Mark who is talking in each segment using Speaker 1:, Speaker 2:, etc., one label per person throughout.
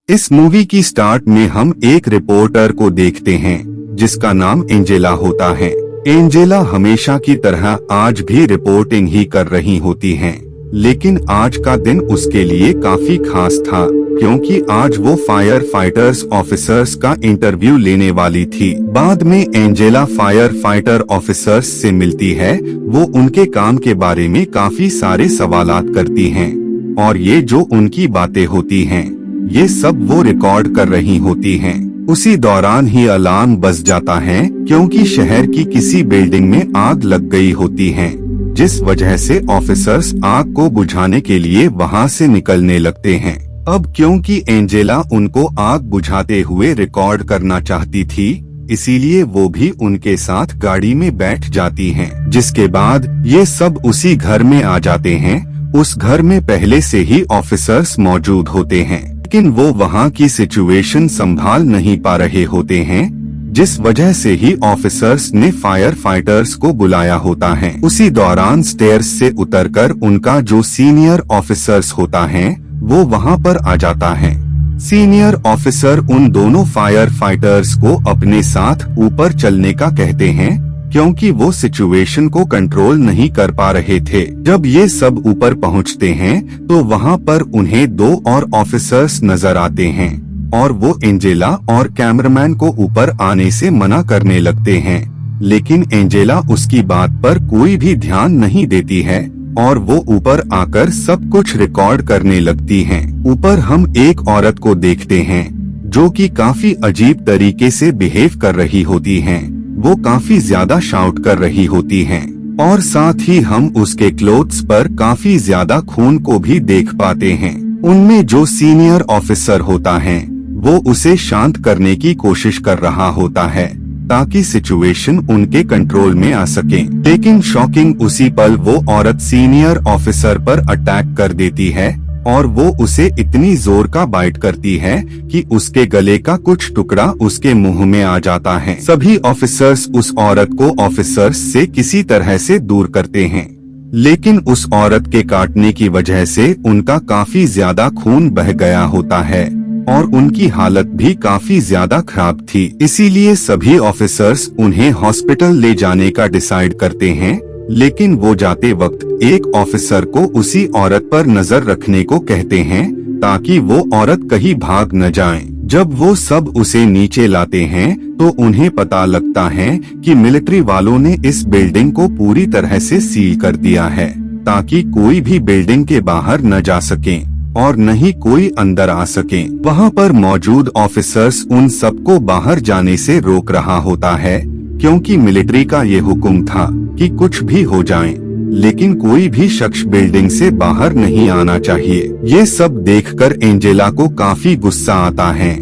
Speaker 1: इस मूवी की स्टार्ट में हम एक रिपोर्टर को देखते हैं जिसका नाम एंजेला होता है। एंजेला हमेशा की तरह आज भी रिपोर्टिंग ही कर रही होती हैं, लेकिन आज का दिन उसके लिए काफी खास था क्योंकि आज वो फायर फाइटर्स ऑफिसर्स का इंटरव्यू लेने वाली थी। बाद में एंजेला फायर फाइटर ऑफिसर्स से मिलती है। वो उनके काम के बारे में काफी सारे सवालात करती हैं और ये जो उनकी बातें होती हैं ये सब वो रिकॉर्ड कर रही होती हैं। उसी दौरान ही अलार्म बज जाता है क्योंकि शहर की किसी बिल्डिंग में आग लग गई होती है, जिस वजह से ऑफिसर्स आग को बुझाने के लिए वहां से निकलने लगते हैं। अब क्योंकि एंजेला उनको आग बुझाते हुए रिकॉर्ड करना चाहती थी, इसीलिए वो भी उनके साथ गाड़ी में बैठ जाती हैं। जिसके बाद ये सब उसी घर में आ जाते हैं। उस घर में पहले से ही ऑफिसर्स मौजूद होते हैं, लेकिन वो वहाँ की सिचुएशन संभाल नहीं पा रहे होते हैं, जिस वजह से ही ऑफिसर्स ने फायर फाइटर्स को बुलाया होता है। उसी दौरान स्टेयर्स से उतरकर उनका जो सीनियर ऑफिसर्स होता है वो वहाँ पर आ जाता है। सीनियर ऑफिसर उन दोनों फायर फाइटर्स को अपने साथ ऊपर चलने का कहते हैं क्योंकि वो सिचुएशन को कंट्रोल नहीं कर पा रहे थे। जब ये सब ऊपर पहुँचते हैं तो वहाँ पर उन्हें दो और ऑफिसर्स नजर आते हैं और वो एंजेला और कैमरामैन को ऊपर आने से मना करने लगते हैं, लेकिन एंजेला उसकी बात पर कोई भी ध्यान नहीं देती है और वो ऊपर आकर सब कुछ रिकॉर्ड करने लगती हैं। ऊपर हम एक औरत को देखते हैं जो कि काफी अजीब तरीके से बिहेव कर रही होती हैं। वो काफी ज्यादा शाउट कर रही होती हैं और साथ ही हम उसके क्लोथ्स पर काफी ज्यादा खून को भी देख पाते हैं। उनमें जो सीनियर ऑफिसर होता है वो उसे शांत करने की कोशिश कर रहा होता है ताकि सिचुएशन उनके कंट्रोल में आ सके, लेकिन शॉकिंग उसी पल वो औरत सीनियर ऑफिसर पर अटैक कर देती है और वो उसे इतनी जोर का बाइट करती है कि उसके गले का कुछ टुकड़ा उसके मुंह में आ जाता है। सभी ऑफिसर्स उस औरत को ऑफिसर्स से किसी तरह से दूर करते हैं, लेकिन उस औरत के काटने की वजह से उनका काफी ज्यादा खून बह गया होता है और उनकी हालत भी काफी ज्यादा खराब थी। इसीलिए सभी ऑफिसर्स उन्हें हॉस्पिटल ले जाने का डिसाइड करते हैं, लेकिन वो जाते वक्त एक ऑफिसर को उसी औरत पर नजर रखने को कहते हैं ताकि वो औरत कहीं भाग न जाए। जब वो सब उसे नीचे लाते हैं तो उन्हें पता लगता है कि मिलिट्री वालों ने इस बिल्डिंग को पूरी तरह से सील कर दिया है ताकि कोई भी बिल्डिंग के बाहर न जा सके और न ही कोई अंदर आ सके। वहाँ पर मौजूद ऑफिसर्स उन सबको बाहर जाने से रोक रहा होता है क्योंकि मिलिट्री का ये हुक्म था कि कुछ भी हो जाए, लेकिन कोई भी शख्स बिल्डिंग से बाहर नहीं आना चाहिए। ये सब देखकर एंजेला को काफी गुस्सा आता है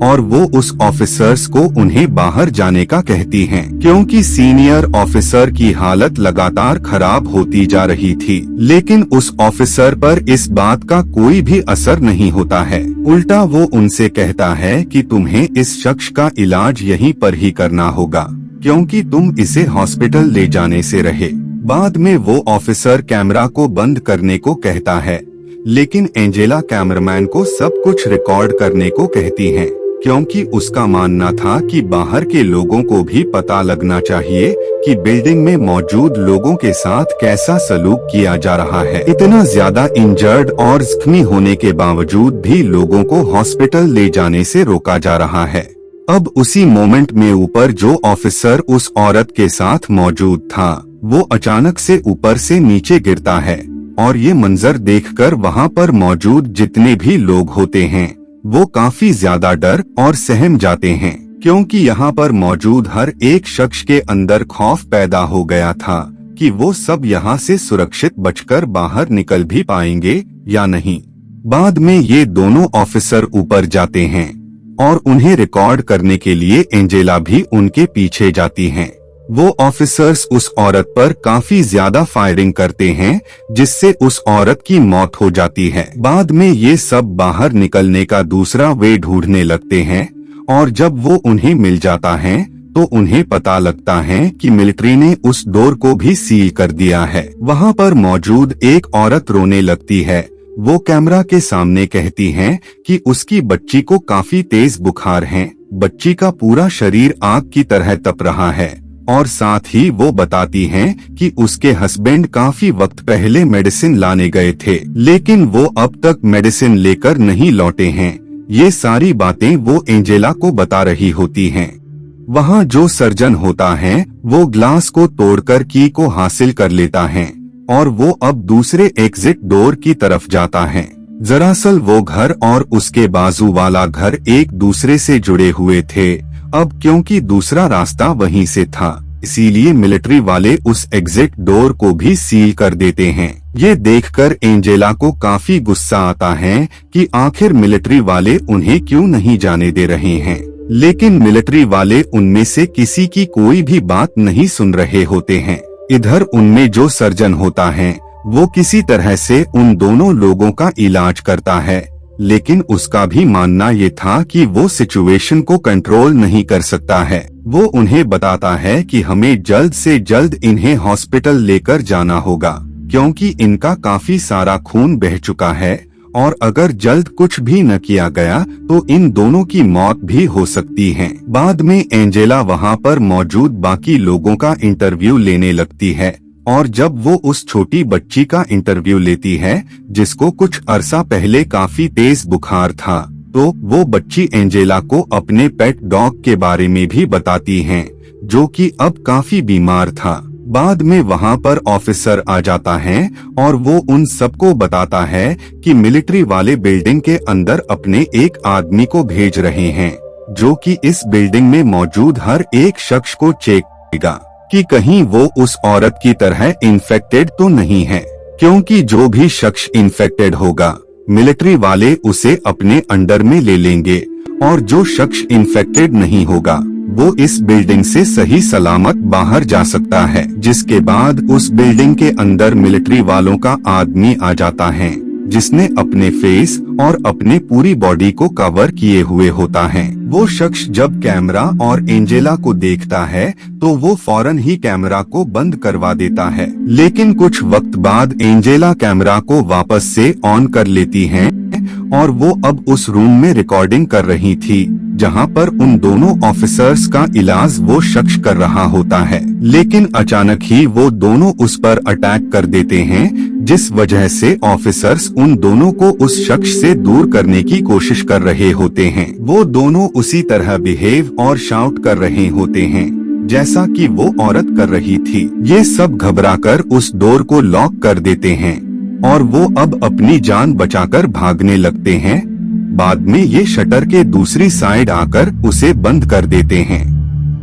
Speaker 1: और वो उस ऑफिसर्स को उन्हें बाहर जाने का कहती हैं क्योंकि सीनियर ऑफिसर की हालत लगातार खराब होती जा रही थी। लेकिन उस ऑफिसर पर इस बात का कोई भी असर नहीं होता है। उल्टा वो उनसे कहता है कि तुम्हें इस शख्स का इलाज यहीं पर ही करना होगा क्योंकि तुम इसे हॉस्पिटल ले जाने से रहे। बाद में वो ऑफिसर कैमरा को बंद करने को कहता है, लेकिन एंजेला कैमरामैन को सब कुछ रिकॉर्ड करने को कहती है क्योंकि उसका मानना था कि बाहर के लोगों को भी पता लगना चाहिए कि बिल्डिंग में मौजूद लोगों के साथ कैसा सलूक किया जा रहा है। इतना ज्यादा इंजर्ड और जख्मी होने के बावजूद भी लोगों को हॉस्पिटल ले जाने से रोका जा रहा है। अब उसी मोमेंट में ऊपर जो ऑफिसर उस औरत के साथ मौजूद था वो अचानक से ऊपर से नीचे गिरता है और ये मंजर देखकर वहाँ पर मौजूद जितने भी लोग होते हैं वो काफी ज्यादा डर और सहम जाते हैं क्योंकि यहाँ पर मौजूद हर एक शख्स के अंदर खौफ पैदा हो गया था कि वो सब यहाँ से सुरक्षित बचकर बाहर निकल भी पाएंगे या नहीं। बाद में ये दोनों ऑफिसर ऊपर जाते हैं और उन्हें रिकॉर्ड करने के लिए एंजेला भी उनके पीछे जाती हैं। वो ऑफिसर्स उस औरत पर काफी ज्यादा फायरिंग करते हैं जिससे उस औरत की मौत हो जाती है। बाद में ये सब बाहर निकलने का दूसरा वे ढूंढने लगते हैं और जब वो उन्हें मिल जाता है तो उन्हें पता लगता है कि मिलिट्री ने उस डोर को भी सील कर दिया है। वहाँ पर मौजूद एक औरत रोने लगती है वो कैमरा के सामने कहती हैं कि उसकी बच्ची को काफी तेज बुखार है, बच्ची का पूरा शरीर आग की तरह तप रहा है, और साथ ही वो बताती हैं कि उसके हस्बैंड काफी वक्त पहले मेडिसिन लाने गए थे, लेकिन वो अब तक मेडिसिन लेकर नहीं लौटे हैं। ये सारी बातें वो एंजेला को बता रही होती हैं। वहाँ जो सर्जन होता है वो ग्लास को तोड़कर की को हासिल कर लेता है और वो अब दूसरे एग्जिट डोर की तरफ जाता है। दरअसल वो घर और उसके बाजू वाला घर एक दूसरे से जुड़े हुए थे। अब क्योंकि दूसरा रास्ता वहीं से था, इसीलिए मिलिट्री वाले उस एग्जिट डोर को भी सील कर देते हैं। ये देखकर एंजेला को काफी गुस्सा आता है कि आखिर मिलिट्री वाले उन्हें क्यों नहीं जाने दे रहे हैं, लेकिन मिलिट्री वाले उनमें से किसी की कोई भी बात नहीं सुन रहे होते हैं। इधर उनमें जो सर्जन होता है वो किसी तरह से उन दोनों लोगों का इलाज करता है, लेकिन उसका भी मानना ये था कि वो सिचुएशन को कंट्रोल नहीं कर सकता है। वो उन्हें बताता है कि हमें जल्द से जल्द इन्हें हॉस्पिटल लेकर जाना होगा, क्योंकि इनका काफी सारा खून बह चुका है और अगर जल्द कुछ भी न किया गया तो इन दोनों की मौत भी हो सकती है। बाद में एंजेला वहाँ पर मौजूद बाकी लोगों का इंटरव्यू लेने लगती है और जब वो उस छोटी बच्ची का इंटरव्यू लेती है जिसको कुछ अरसा पहले काफी तेज बुखार था, तो वो बच्ची एंजेला को अपने पेट डॉग के बारे में भी बताती है जो कि अब काफी बीमार था। बाद में वहाँ पर ऑफिसर आ जाता है और वो उन सबको बताता है कि मिलिट्री वाले बिल्डिंग के अंदर अपने एक आदमी को भेज रहे हैं जो कि इस बिल्डिंग में मौजूद हर एक शख्स को चेक करेगा कि कहीं वो उस औरत की तरह इन्फेक्टेड तो नहीं है, क्योंकि जो भी शख्स इन्फेक्टेड होगा मिलिट्री वाले उसे अपने अंडर में ले लेंगे और जो शख्स इन्फेक्टेड नहीं होगा वो इस बिल्डिंग से सही सलामत बाहर जा सकता है। जिसके बाद उस बिल्डिंग के अंदर मिलिट्री वालों का आदमी आ जाता है जिसने अपने फेस और अपने पूरी बॉडी को कवर किए हुए होता है। वो शख्स जब कैमरा और एंजेला को देखता है तो वो फौरन ही कैमरा को बंद करवा देता है, लेकिन कुछ वक्त बाद एंजेला कैमरा को वापस से ऑन कर लेती है और वो अब उस रूम में रिकॉर्डिंग कर रही थी जहां पर उन दोनों ऑफिसर्स का इलाज वो शख्स कर रहा होता है। लेकिन अचानक ही वो दोनों उस पर अटैक कर देते हैं, जिस वजह से ऑफिसर्स उन दोनों को उस शख्स से दूर करने की कोशिश कर रहे होते हैं। वो दोनों उसी तरह बिहेव और शाउट कर रहे होते हैं जैसा कि वो औरत कर रही थी। ये सब घबराकर उस डोर को लॉक कर देते हैं और वो अब अपनी जान बचाकर भागने लगते हैं। बाद में ये शटर के दूसरी साइड आकर उसे बंद कर देते हैं।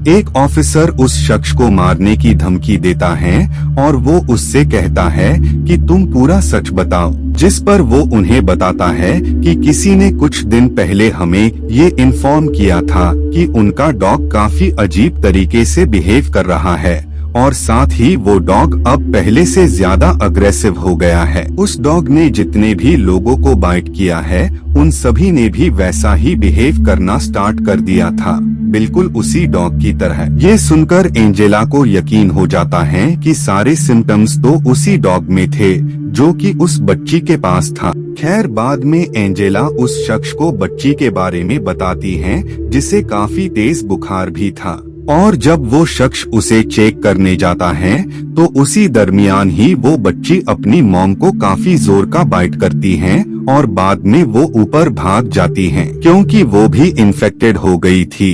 Speaker 1: एक ऑफिसर उस शख्स को मारने की धमकी देता है और वो उससे कहता है कि तुम पूरा सच बताओ, जिस पर वो उन्हें बताता है कि किसी ने कुछ दिन पहले हमें ये इन्फॉर्म किया था कि उनका डॉग काफी अजीब तरीके से बिहेव कर रहा है और साथ ही वो डॉग अब पहले से ज्यादा अग्रेसिव हो गया है। उस डॉग ने जितने भी लोगों को बाइट किया है उन सभी ने भी वैसा ही बिहेव करना स्टार्ट कर दिया था, बिल्कुल उसी डॉग की तरह। ये सुनकर एंजेला को यकीन हो जाता है कि सारे सिम्टम्स तो उसी डॉग में थे जो कि उस बच्ची के पास था। खैर बाद में एंजेला उस शख्स को बच्ची के बारे में बताती है जिसे काफी तेज बुखार भी था और जब वो शख्स उसे चेक करने जाता है तो उसी दरमियान ही वो बच्ची अपनी मॉम को काफी जोर का बाइट करती है और बाद में वो ऊपर भाग जाती है क्योंकि वो भी इन्फेक्टेड हो गई थी,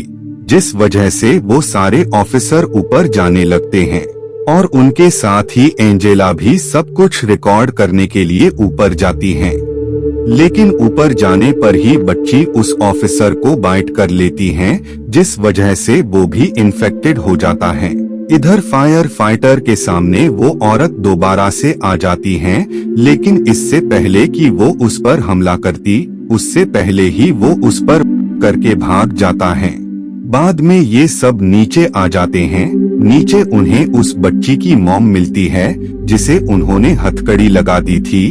Speaker 1: जिस वजह से वो सारे ऑफिसर ऊपर जाने लगते हैं और उनके साथ ही एंजेला भी सब कुछ रिकॉर्ड करने के लिए ऊपर जाती है। लेकिन ऊपर जाने पर ही बच्ची उस ऑफिसर को बाइट कर लेती है, जिस वजह से वो भी इन्फेक्टेड हो जाता है। इधर फायर फाइटर के सामने वो औरत दोबारा से आ जाती है, लेकिन इससे पहले कि वो उस पर हमला करती उससे पहले ही वो उस पर करके भाग जाता है। बाद में ये सब नीचे आ जाते हैं। नीचे उन्हें उस बच्ची की मॉम मिलती है जिसे उन्होंने हथकड़ी लगा दी थी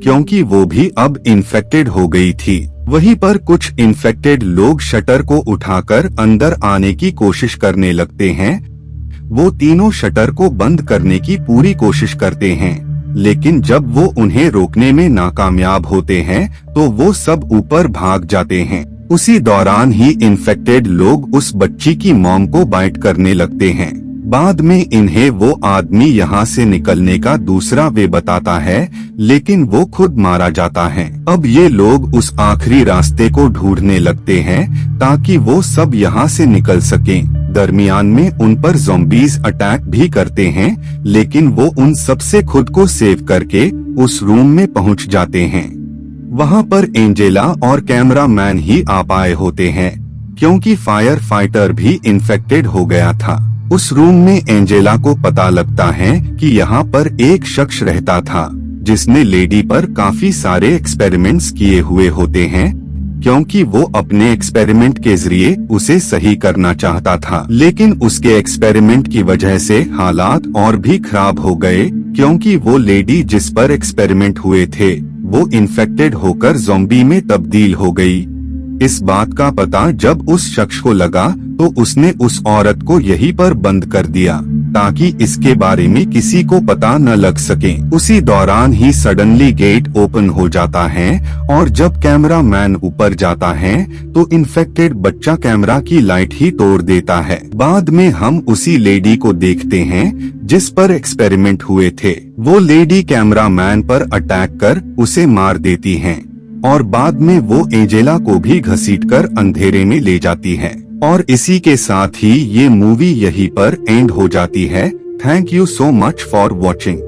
Speaker 1: क्योंकि वो भी अब इन्फेक्टेड हो गई थी। वहीं पर कुछ इन्फेक्टेड लोग शटर को उठाकर अंदर आने की कोशिश करने लगते हैं। वो तीनों शटर को बंद करने की पूरी कोशिश करते हैं, लेकिन जब वो उन्हें रोकने में नाकामयाब होते हैं तो वो सब ऊपर भाग जाते हैं। उसी दौरान ही इन्फेक्टेड लोग उस बच्ची की मॉम को बाइट करने लगते हैं। बाद में इन्हें वो आदमी यहाँ से निकलने का दूसरा वे बताता है, लेकिन वो खुद मारा जाता है। अब ये लोग उस आखिरी रास्ते को ढूंढने लगते हैं ताकि वो सब यहाँ से निकल सकें। दरमियान में उन पर ज़ॉम्बीज़ अटैक भी करते हैं, लेकिन वो उन सब से खुद को सेव करके उस रूम में पहुँच जाते हैं। वहाँ पर एंजेला और कैमरामैन ही आ पाए होते हैं, क्योंकि फायर फाइटर भी इन्फेक्टेड हो गया था। उस रूम में एंजेला को पता लगता है कि यहाँ पर एक शख्स रहता था जिसने लेडी पर काफी सारे एक्सपेरिमेंट्स किए हुए होते हैं, क्योंकि वो अपने एक्सपेरिमेंट के जरिए उसे सही करना चाहता था। लेकिन उसके एक्सपेरिमेंट की वजह से हालात और भी खराब हो गए, क्योंकि वो लेडी जिस पर एक्सपेरिमेंट हुए थे वो इन्फेक्टेड होकर ज़ॉम्बी में तब्दील हो गई। इस बात का पता जब उस शख्स को लगा तो उसने उस औरत को यहीं पर बंद कर दिया ताकि इसके बारे में किसी को पता न लग सके। उसी दौरान ही सडनली गेट ओपन हो जाता है और जब कैमरामैन ऊपर जाता है तो इन्फेक्टेड बच्चा कैमरा की लाइट ही तोड़ देता है। बाद में हम उसी लेडी को देखते हैं जिस पर एक्सपेरिमेंट हुए थे। वो लेडी कैमरामैन पर अटैक कर उसे मार देती है और बाद में वो एंजेला को भी घसीटकर अंधेरे में ले जाती है। और इसी के साथ ही ये मूवी यहीं पर एंड हो जाती है। Thank you so much for watching.